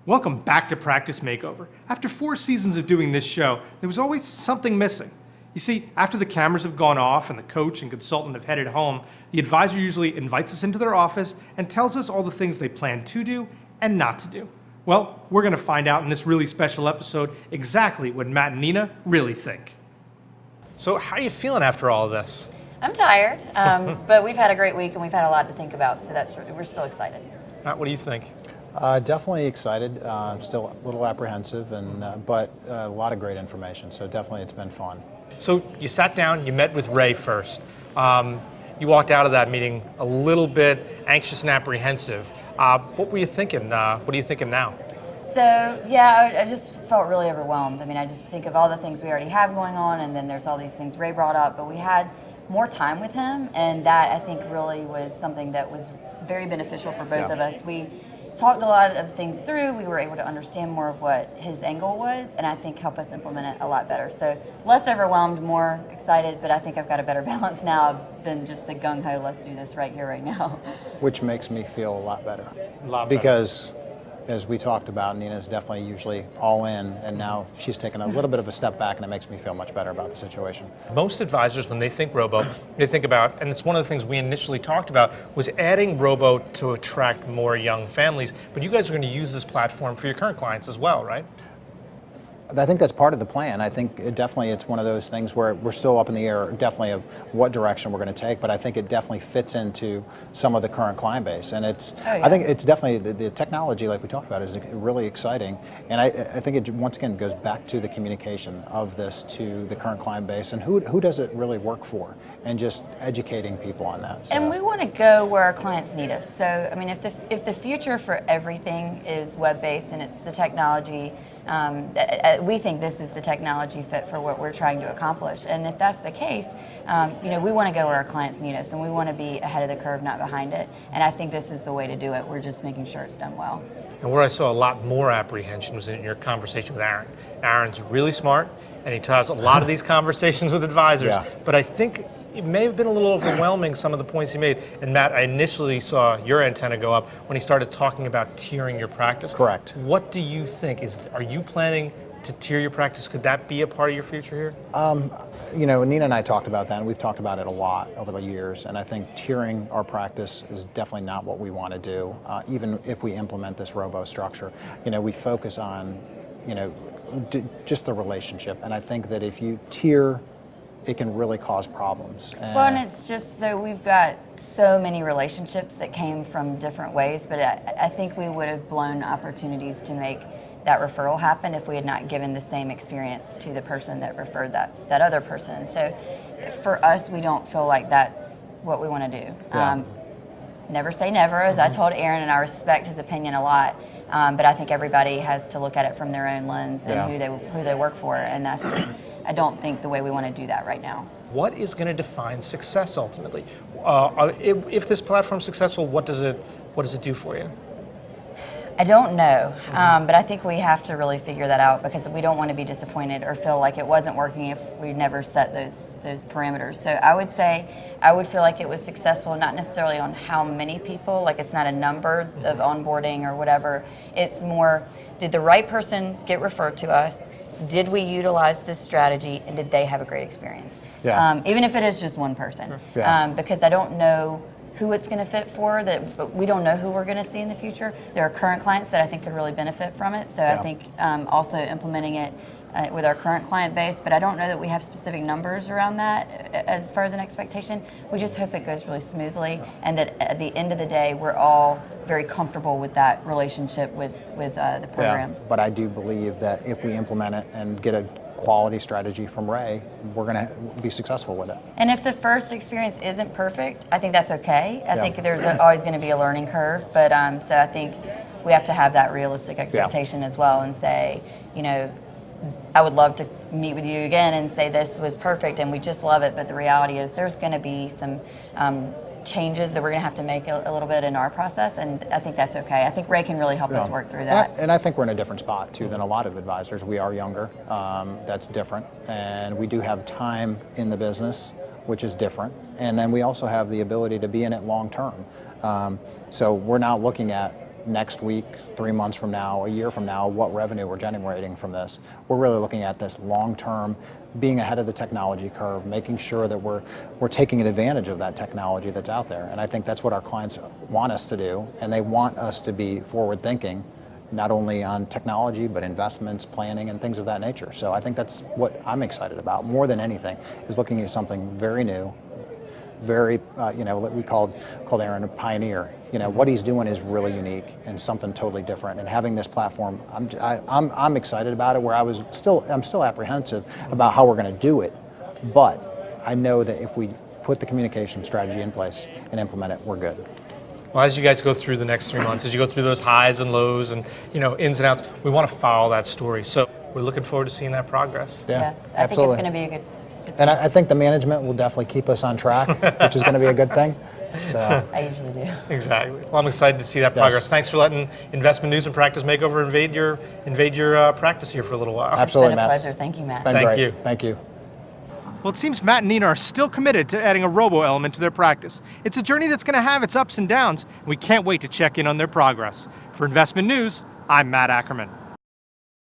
Welcome back to Practice Makeover. After 4 seasons of doing this show, there was always something missing. You see, after the cameras have gone off and the coach and consultant have headed home, the advisor usually invites us into their office and tells us all the things they plan to do and not to do. Well, we're going to find out in this really special episode exactly what Matt and Nina really think. So how are you feeling after all of this? I'm tired, but we've had a great week and we've had a lot to think about, so we're still excited. Matt, what do you think? Definitely excited, still a little apprehensive, but a lot of great information, so definitely it's been fun. So you sat down, you met with Ray first. You walked out of that meeting a little bit anxious and apprehensive. What were you thinking? What are you thinking now? So, yeah, I just felt really overwhelmed. I mean, I just think of all the things we already have going on, and then there's all these things Ray brought up, but we had more time with him, and that I think really was something that was very beneficial for both of us. We talked a lot of things through. We were able to understand more of what his angle was, and I think help us implement it a lot better. So less overwhelmed, more excited, but I think I've got a better balance now than just the gung-ho, let's do this right here, right now. Which makes me feel a lot better. Better. Because, as we talked about, Nina's definitely usually all in, and now she's taken a little bit of a step back, and it makes me feel much better about the situation. Most advisors, when they think robo, they think about, and it's one of the things we initially talked about, was adding robo to attract more young families. But you guys are going to use this platform for your current clients as well, right? I think that's part of the plan. I think it's one of those things where we're still up in the air, definitely of what direction we're going to take, but I think it definitely fits into some of the current client base. And I think it's definitely, the technology, like we talked about, is really exciting. And I think it, once again, goes back to the communication of this to the current client base and who does it really work for, and just educating people on that. So. And we want to go where our clients need us. So, I mean, if the future for everything is web-based and it's the technology, we think this is the technology fit for what we're trying to accomplish. And if that's the case, we want to go where our clients need us, and we want to be ahead of the curve, not behind it. And I think this is the way to do it. We're just making sure it's done well. And where I saw a lot more apprehension was in your conversation with Aaron. Aaron's really smart, and he has a lot of these conversations with advisors. Yeah. But I think it may have been a little overwhelming, some of the points he made. And Matt, I initially saw your antenna go up when he started talking about tiering your practice. Correct. What do you think? Are you planning to tier your practice? Could that be a part of your future here? Nina and I talked about that, and we've talked about it a lot over the years, and I think tiering our practice is definitely not what we want to do, even if we implement this robo structure. We focus on, just the relationship, and I think that if you tier, it can really cause problems. And it's just so we've got so many relationships that came from different ways, but I think we would have blown opportunities to make that referral happen if we had not given the same experience to the person that referred that other person. So for us, we don't feel like that's what we want to do. Yeah. Never say never, as I told Aaron, and I respect his opinion a lot, but I think everybody has to look at it from their own lens and who they work for, and that's just, I don't think the way we want to do that right now. What is going to define success ultimately? If this platform's successful, what does it do for you? I don't know, but I think we have to really figure that out, because we don't want to be disappointed or feel like it wasn't working if we never set those parameters. So I would say I would feel like it was successful, not necessarily on how many people, like it's not a number of onboarding or whatever. It's more, did the right person get referred to us? Did we utilize this strategy, and did they have a great experience? Yeah. Even if it is just one person, Sure. Yeah. Because I don't know who it's going to fit for, but we don't know who we're going to see in the future. There are current clients that I think could really benefit from it, so I think also implementing it with our current client base, but I don't know that we have specific numbers around that as far as an expectation. We just hope it goes really smoothly, and that at the end of the day, we're all very comfortable with that relationship with the program. Yeah, but I do believe that if we implement it and get a quality strategy from Ray, we're going to be successful with it. And if the first experience isn't perfect, I think that's okay. I think there's always going to be a learning curve, but so I think we have to have that realistic expectation as well, and say, I would love to meet with you again and say this was perfect and we just love it, but the reality is there's going to be some changes that we're going to have to make a little bit in our process, and I think that's okay. I think Ray can really help us work through that. And I think we're in a different spot too than a lot of advisors. We are younger, that's different, and we do have time in the business, which is different, and then we also have the ability to be in it long term. So we're now looking at next week, 3 months from now, a year from now, what revenue we're generating from this. We're really looking at this long term, being ahead of the technology curve, making sure that we're taking advantage of that technology that's out there. And I think that's what our clients want us to do, and they want us to be forward thinking, not only on technology, but investments, planning, and things of that nature. So I think that's what I'm excited about more than anything, is looking at something very new, very, we called Aaron a pioneer. What he's doing is really unique and something totally different. And having this platform, I'm excited about it. Where I'm still apprehensive about how we're going to do it, but I know that if we put the communication strategy in place and implement it, we're good. Well, as you guys go through the next 3 months, as you go through those highs and lows and ins and outs, we want to follow that story. So we're looking forward to seeing that progress. Yeah, I think it's going to be a good thing. And I think the management will definitely keep us on track, which is going to be a good thing. So. I usually do. Exactly. Well, I'm excited to see that progress. Yes. Thanks for letting Investment News and Practice Makeover invade your practice here for a little while. Absolutely, It's been a Matt. pleasure. Thank you, Matt. It's been Thank great. you. Thank you. Well, it seems Matt and Nina are still committed to adding a robo element to their practice. It's a journey that's going to have its ups and downs, and we can't wait to check in on their progress. For Investment News, I'm Matt Ackerman.